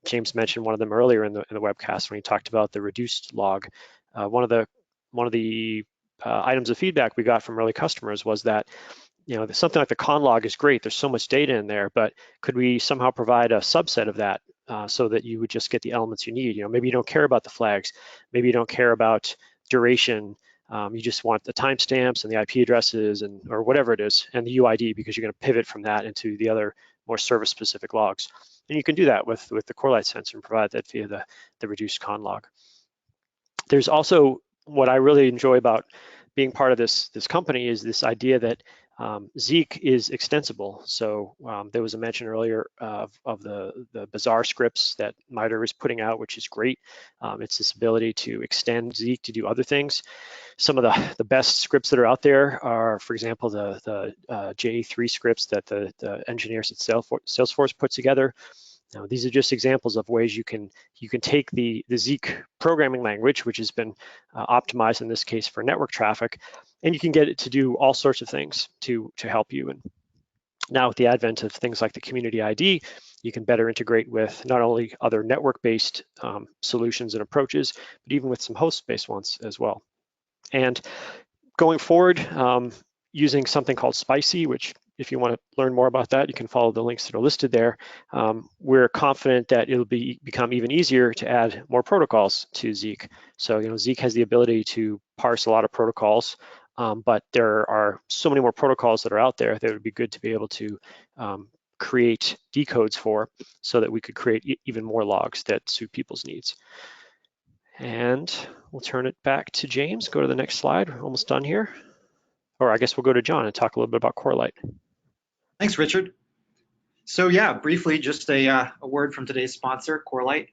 James mentioned one of them earlier in the webcast when he talked about the reduced log. One of the items of feedback we got from early customers was that something like the con log is great. There's so much data in there, but could we somehow provide a subset of that so that you would just get the elements you need? Maybe you don't care about the flags. Maybe you don't care about duration. You just want the timestamps and the IP addresses or whatever it is, and the UID, because you're going to pivot from that into the other more service-specific logs. And you can do that with the Corelight sensor and provide that via the reduced con log. There's also what I really enjoy about being part of this company is this idea that Zeke is extensible. So there was a mention earlier of the bizarre scripts that MITRE is putting out, which is great. It's this ability to extend Zeke to do other things. Some of the best scripts that are out there are, for example, the J3 scripts that the engineers at Salesforce put together. Now, these are just examples of ways you can take the Zeke programming language, which has been optimized in this case for network traffic, and you can get it to do all sorts of things to help you. And now with the advent of things like the community ID, you can better integrate with not only other network-based solutions and approaches, but even with some host-based ones as well. And going forward, using something called Spicy, which if you want to learn more about that, you can follow the links that are listed there. We're confident that it'll become even easier to add more protocols to Zeek. So, Zeek has the ability to parse a lot of protocols, but there are so many more protocols that are out there that it would be good to be able to create decodes for, so that we could create even more logs that suit people's needs. And we'll turn it back to James. Go to the next slide. We're almost done here. Or I guess we'll go to John and talk a little bit about Corelight. Thanks, Richard. So yeah, briefly, just a word from today's sponsor, Corelight.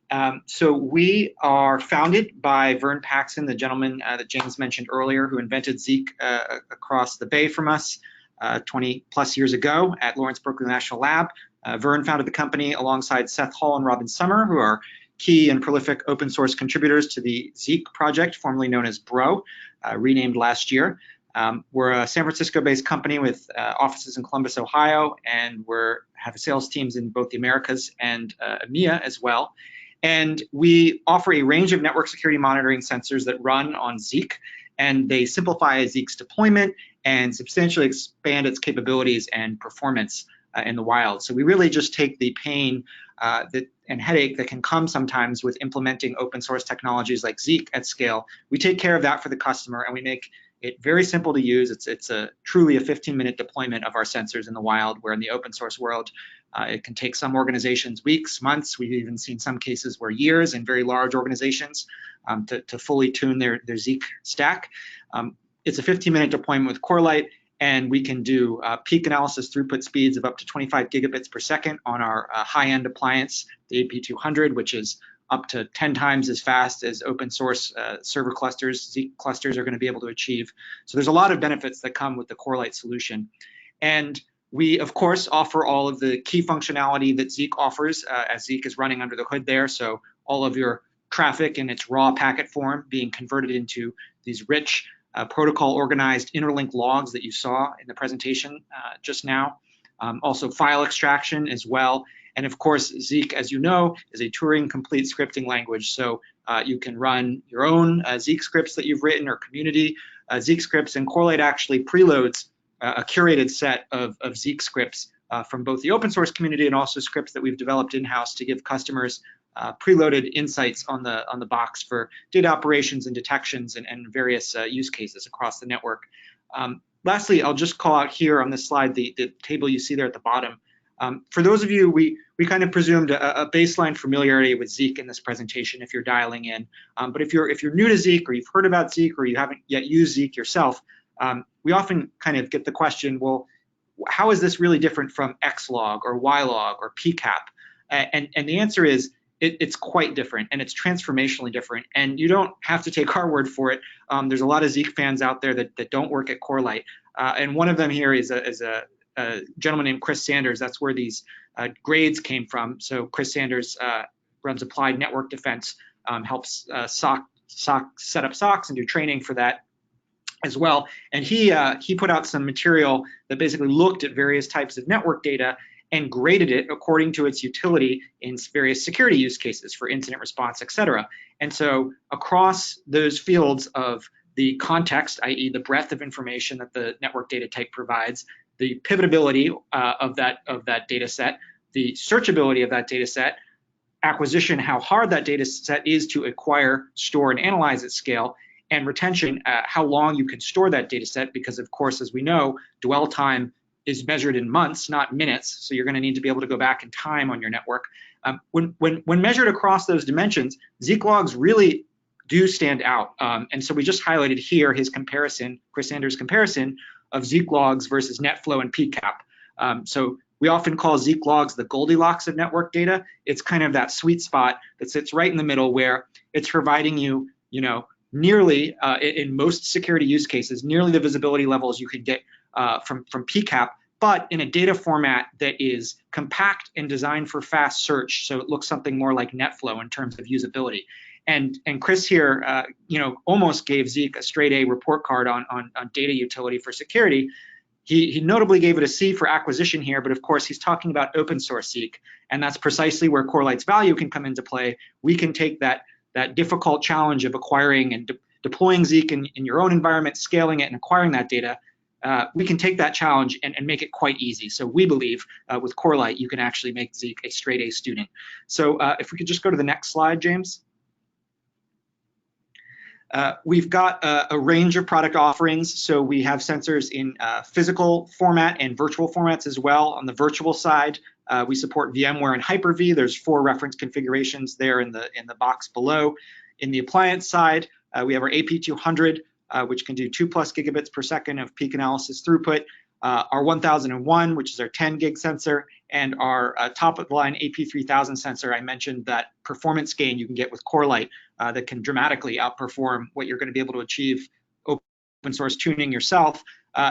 So we are founded by Vern Paxson, the gentleman that James mentioned earlier, who invented Zeek across the bay from us 20 plus years ago at Lawrence Berkeley National Lab. Vern founded the company alongside Seth Hall and Robin Summer, who are key and prolific open source contributors to the Zeek project, formerly known as Bro, renamed last year. We're a San Francisco-based company with offices in Columbus, Ohio, and we have sales teams in both the Americas and EMEA as well. And we offer a range of network security monitoring sensors that run on Zeek, and they simplify Zeek's deployment and substantially expand its capabilities and performance in the wild. So we really just take the pain and headache that can come sometimes with implementing open source technologies like Zeek at scale. We take care of that for the customer, and we make it very simple to use. It's truly a 15-minute deployment of our sensors in the wild, where in the open source world, it can take some organizations weeks, months. We've even seen some cases where years in very large organizations to fully tune their Zeek stack. It's a 15-minute deployment with Corelight, and we can do peak analysis throughput speeds of up to 25 gigabits per second on our high-end appliance, the AP200, which is up to 10 times as fast as open source server clusters, Zeek clusters are going to be able to achieve. So there's a lot of benefits that come with the Corelight solution. And we, of course, offer all of the key functionality that Zeek offers as Zeek is running under the hood there. So all of your traffic in its raw packet form being converted into these rich protocol organized interlink logs that you saw in the presentation just now. Also file extraction as well. And of course, Zeek, as you know, is a Turing complete scripting language. So you can run your own Zeek scripts that you've written or community Zeek scripts, and Corelight actually preloads a curated set of Zeek scripts from both the open source community and also scripts that we've developed in-house to give customers preloaded insights on the box for data operations and detections and various use cases across the network. Lastly, I'll just call out here on this slide the table you see there at the bottom. For those of you, we kind of presumed a baseline familiarity with Zeek in this presentation if you're dialing in. But if you're new to Zeek, or you've heard about Zeek, or you haven't yet used Zeek yourself, we often kind of get the question, well, how is this really different from Xlog or Ylog or PCAP? And the answer is, it's quite different, and it's transformationally different. And you don't have to take our word for it. There's a lot of Zeek fans out there that don't work at Corelight. And one of them here is a gentleman named Chris Sanders. That's where these grades came from. So Chris Sanders runs Applied Network Defense, helps SOC set up SOCs and do training for that as well. And he put out some material that basically looked at various types of network data and graded it according to its utility in various security use cases for incident response, et cetera. And so across those fields of the context, i.e. the breadth of information that the network data type provides, the pivotability of that data set, the searchability of that data set, acquisition, how hard that data set is to acquire, store, and analyze at scale, and retention, how long you can store that data set, because of course, as we know, dwell time is measured in months, not minutes, so you're going to need to be able to go back in time on your network. When measured across those dimensions, Zeek logs really do stand out. And so we just highlighted here his comparison, Chris Sanders' comparison of Zeek logs versus NetFlow and PCAP. So we often call Zeek logs the Goldilocks of network data. It's kind of that sweet spot that sits right in the middle, where it's providing you, nearly in most security use cases, nearly the visibility levels you could get from PCAP, but in a data format that is compact and designed for fast search. So it looks something more like NetFlow in terms of usability. And Chris here, almost gave Zeek a straight A report card on data utility for security. He notably gave it a C for acquisition here, but of course he's talking about open source Zeek, and that's precisely where Corelight's value can come into play. We can take that difficult challenge of acquiring and deploying Zeek in your own environment, scaling it and acquiring that data, we can take that challenge and make it quite easy. So we believe with Corelight, you can actually make Zeke a straight A student. So if we could just go to the next slide, James. We've got a range of product offerings. So we have sensors in physical format and virtual formats as well. On the virtual side, we support VMware and Hyper-V. There's 4 reference configurations there in the box below. In the appliance side, we have our AP200, which can do 2+ gigabits per second of peak analysis throughput, our 1001, which is our 10 gig sensor, and our top of the line AP3000 sensor. I mentioned that performance gain you can get with Corelight that can dramatically outperform what you're going to be able to achieve open source tuning yourself,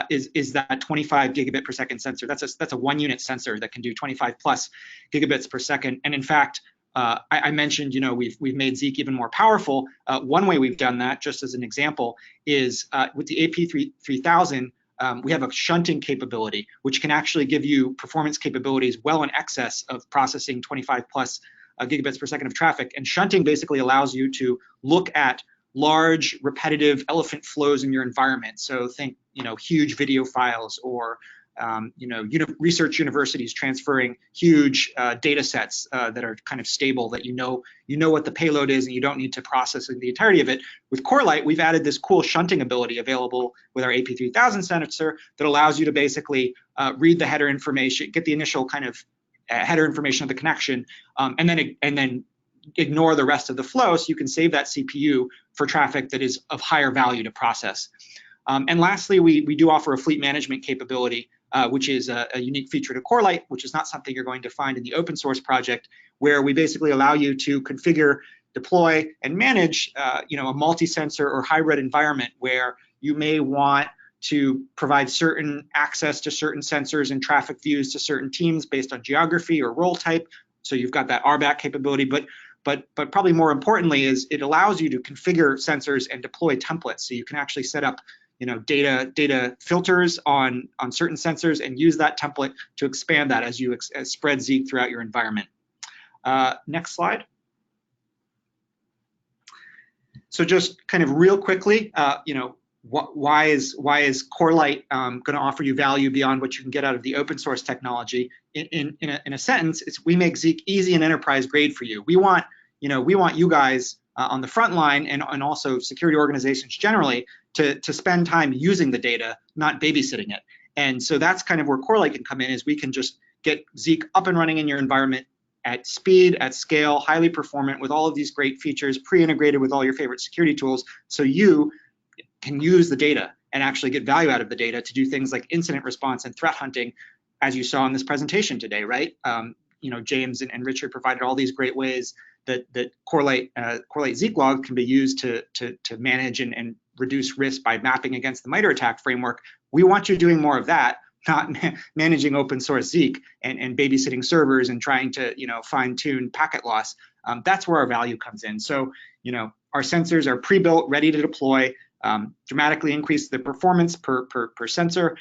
is that 25 gigabit per second sensor. That's a 1 unit sensor that can do 25+ gigabits per second. And in fact, I mentioned, we've made Zeke even more powerful. One way we've done that, just as an example, is with the AP3000, we have a shunting capability, which can actually give you performance capabilities well in excess of processing 25+ gigabits per second of traffic. And shunting basically allows you to look at large, repetitive elephant flows in your environment. So think, huge video files, or research universities transferring huge data sets that are kind of stable, that you know what the payload is, and you don't need to process the entirety of it. With Corelight, we've added this cool shunting ability available with our AP3000 sensor that allows you to basically read the header information, get the initial kind of header information of the connection, and then ignore the rest of the flow, so you can save that CPU for traffic that is of higher value to process. And lastly, we do offer a fleet management capability, which is a unique feature to Corelight, which is not something you're going to find in the open source project, where we basically allow you to configure, deploy, and manage a multi-sensor or hybrid environment where you may want to provide certain access to certain sensors and traffic views to certain teams based on geography or role type. So you've got that RBAC capability, but probably more importantly is it allows you to configure sensors and deploy templates. So you can actually set up data filters on certain sensors and use that template to expand that as you spread Zeke throughout your environment. Next slide. So just kind of real quickly, why is Corelight going to offer you value beyond what you can get out of the open source technology? In a sentence, it's we make Zeke easy and enterprise grade for you. We want you guys on the front line, and also security organizations generally, to spend time using the data, not babysitting it. And so that's kind of where Corelight can come in, is we can just get Zeke up and running in your environment at speed, at scale, highly performant, with all of these great features, pre-integrated with all your favorite security tools, so you can use the data and actually get value out of the data to do things like incident response and threat hunting, as you saw in this presentation today, right? James and Richard provided all these great ways that Corelight Zeek log can be used to manage and reduce risk by mapping against the MITRE ATT&CK framework. We want you doing more of that, not managing open source Zeek and babysitting servers and trying to fine tune packet loss. That's where our value comes in. So our sensors are pre-built, ready to deploy. Dramatically increase the performance per sensor.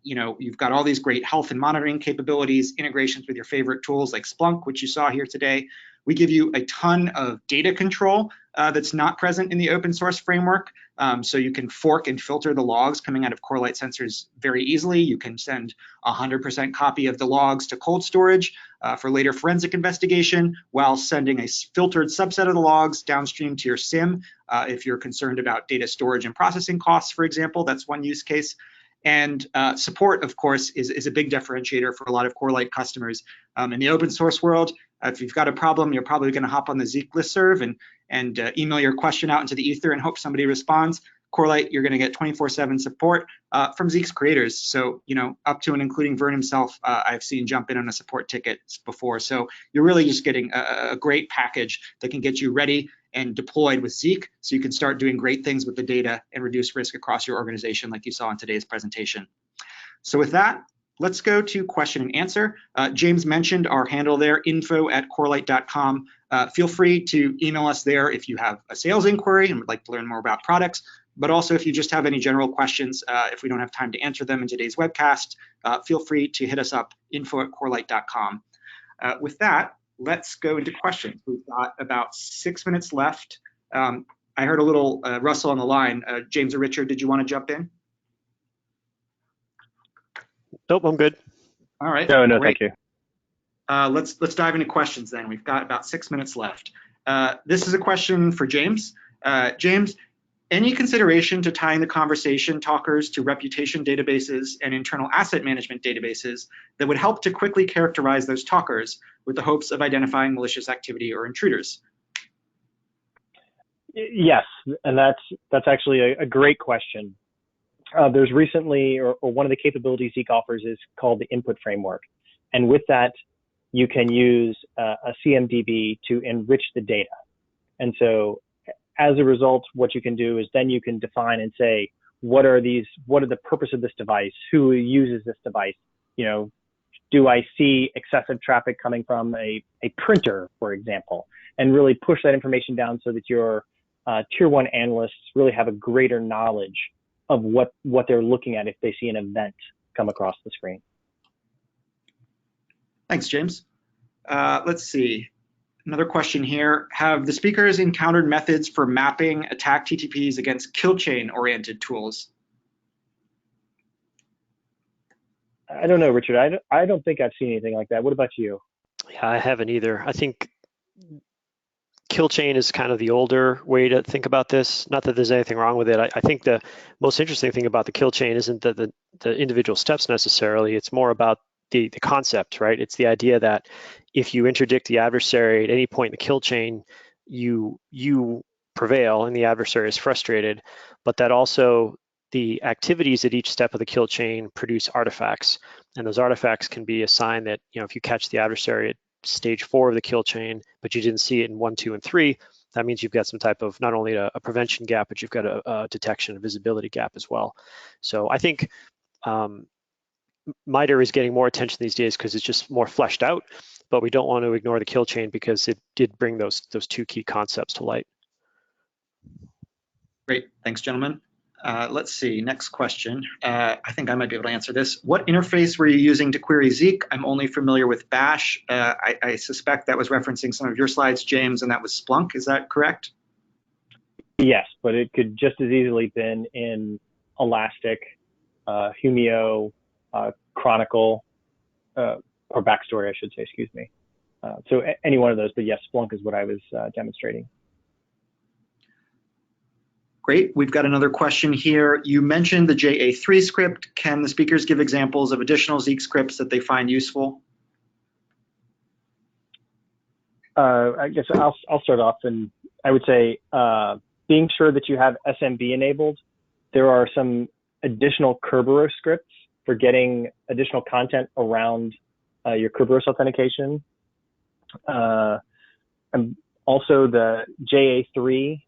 You've got all these great health and monitoring capabilities, integrations with your favorite tools like Splunk, which you saw here today. We give you a ton of data control that's not present in the open source framework. So you can fork and filter the logs coming out of Corelight sensors very easily. You can send 100% copy of the logs to cold storage for later forensic investigation, while sending a filtered subset of the logs downstream to your SIM if you're concerned about data storage and processing costs, for example. That's one use case. And support, of course, is a big differentiator for a lot of Corelight customers. In the open source world, if you've got a problem, you're probably going to hop on the Zeek listserv and email your question out into the ether and hope somebody responds. Corelight, you're going to get 24/7 support from Zeek's creators. So, up to and including Vern himself, I've seen jump in on a support ticket before. So you're really just getting a great package that can get you ready and deployed with Zeek, so you can start doing great things with the data and reduce risk across your organization, like you saw in today's presentation. So with that, let's go to question and answer. James mentioned our handle there, info@corelight.com. Feel free to email us there if you have a sales inquiry and would like to learn more about products, but also if you just have any general questions, if we don't have time to answer them in today's webcast, feel free to hit us up, info@corelight.com. With that, let's go into questions. We've got about 6 minutes left. I heard a little rustle on the line. James or Richard, did you want to jump in? Nope, I'm good. All right. No, great. thank you. Let's dive into questions then. We've got about 6 minutes left. This is a question for James. James, any consideration to tying the conversation talkers to reputation databases and internal asset management databases that would help to quickly characterize those talkers with the hopes of identifying malicious activity or intruders? Yes, and that's actually a great question. There's recently, or one of the capabilities Zeke offers is called the input framework. And with that, you can use a CMDB to enrich the data. And so as a result, what you can do is then you can define and say, what are the purpose of this device? Who uses this device? You know, do I see excessive traffic coming from a printer, for example, and really push that information down so that your tier one analysts really have a greater knowledge of what they're looking at if they see an event come across the screen. Thanks, James. Let's see. Another question here. Have the speakers encountered methods for mapping attack TTPs against kill chain oriented tools? I don't know, Richard. I don't think I've seen anything like that. What about you? Yeah, I haven't either. I think kill chain is kind of the older way to think about this. Not that there's anything wrong with it. I think the most interesting thing about the kill chain isn't that the individual steps necessarily. It's more about the concept, right? It's the idea that if you interdict the adversary at any point in the kill chain, you prevail and the adversary is frustrated, but that also the activities at each step of the kill chain produce artifacts. And those artifacts can be a sign that, you know, if you catch the adversary at stage 4 of the kill chain, but you didn't see it in 1, 2, and 3, that means you've got some type of not only a prevention gap, but you've got a detection, a visibility gap as well. So I think MITRE is getting more attention these days because it's just more fleshed out, but we don't want to ignore the kill chain because it did bring those two key concepts to light. Great, thanks, gentlemen. Let's see, next question. I think I might be able to answer this. What interface were you using to query Zeek? I'm only familiar with Bash. I suspect that was referencing some of your slides, James, and that was Splunk. Is that correct? Yes, but it could just as easily been in Elastic, Humio, Chronicle, or Backstory, I should say, excuse me. So any one of those, but yes, Splunk is what I was demonstrating. Great, we've got another question here. You mentioned the JA3 script. Can the speakers give examples of additional Zeek scripts that they find useful? I guess I'll start off, and I would say being sure that you have SMB enabled. There are some additional Kerberos scripts for getting additional content around your Kerberos authentication. And also the JA3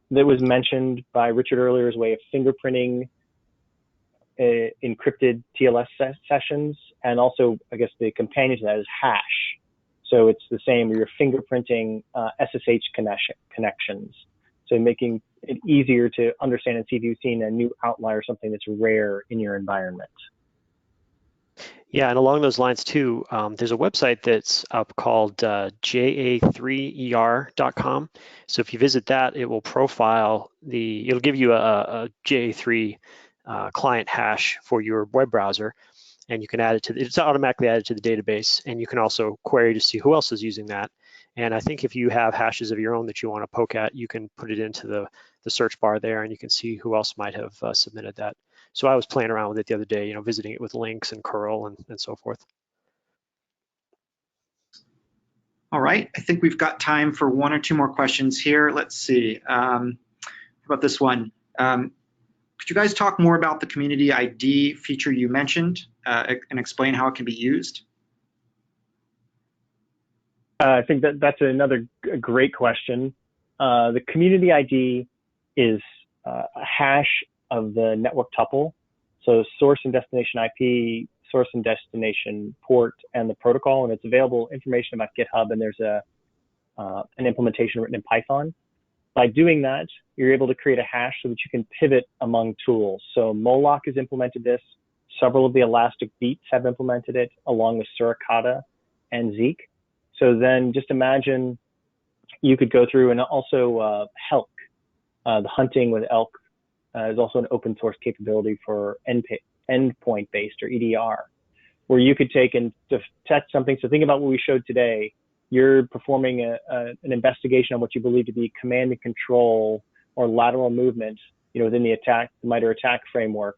that was mentioned by Richard earlier as a way of fingerprinting encrypted TLS sessions, and also I guess the companion to that is hash. So it's the same, you're fingerprinting SSH connections. So making it easier to understand and see if you've seen a new outlier, something that's rare in your environment. Yeah, and along those lines too, there's a website that's up called ja3er.com. So if you visit that, it will profile it'll give you a JA3 client hash for your web browser, and you can add it to, it's automatically added to the database, and you can also query to see who else is using that. And I think if you have hashes of your own that you want to poke at, you can put it into the search bar there, and you can see who else might have submitted that. So I was playing around with it the other day, visiting it with links and curl and so forth. All right, I think we've got time for 1 or 2 more questions here. Let's see. How about this one? Could you guys talk more about the community ID feature you mentioned and explain how it can be used? I think that's another great question. The community ID is a hash of the network tuple. So source and destination IP, source and destination port, and the protocol, and it's available information about GitHub, and there's an implementation written in Python. By doing that, you're able to create a hash so that you can pivot among tools. So Moloch has implemented this. Several of the Elastic Beats have implemented it, along with Suricata and Zeke. So then just imagine you could go through, and also Helk, the hunting with elk is also an open source capability for endpoint based, or EDR, where you could take and detect something. So think about what we showed today. You're performing an investigation on what you believe to be command and control or lateral movement, within the MITRE ATT&CK framework.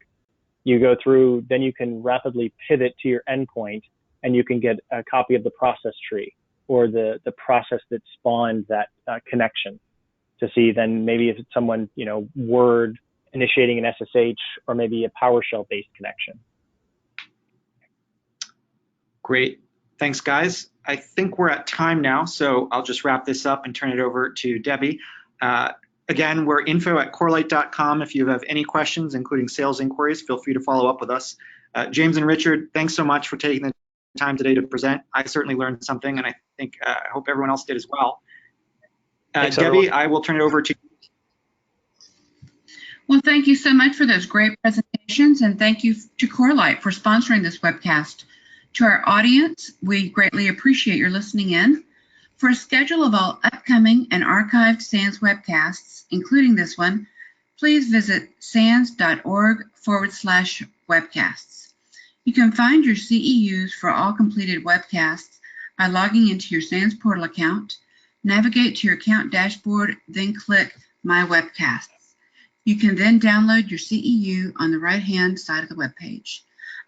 You go through, then you can rapidly pivot to your endpoint, and you can get a copy of the process tree or the process that spawned that connection to see then maybe if it's someone, Word initiating an SSH or maybe a PowerShell based connection. Great. Thanks, guys. I think we're at time now, so I'll just wrap this up and turn it over to Debbie. Again, we're info@corelight.com. If you have any questions, including sales inquiries, feel free to follow up with us. James and Richard, thanks so much for taking the time today to present. I certainly learned something, and I think I hope everyone else did as well. Thanks, Debbie, everyone. I will turn it over to you. Well, thank you so much for those great presentations, and thank you to Corelight for sponsoring this webcast. To our audience, we greatly appreciate your listening in. For a schedule of all upcoming and archived SANS webcasts, including this one, please visit sans.org/webcasts. You can find your CEUs for all completed webcasts by logging into your SANS portal account, navigate to your account dashboard, then click My Webcasts. You can then download your CEU on the right-hand side of the webpage.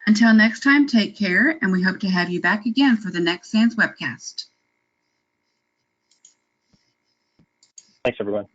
Until next time, take care, and we hope to have you back again for the next SANS webcast. Thanks, everyone.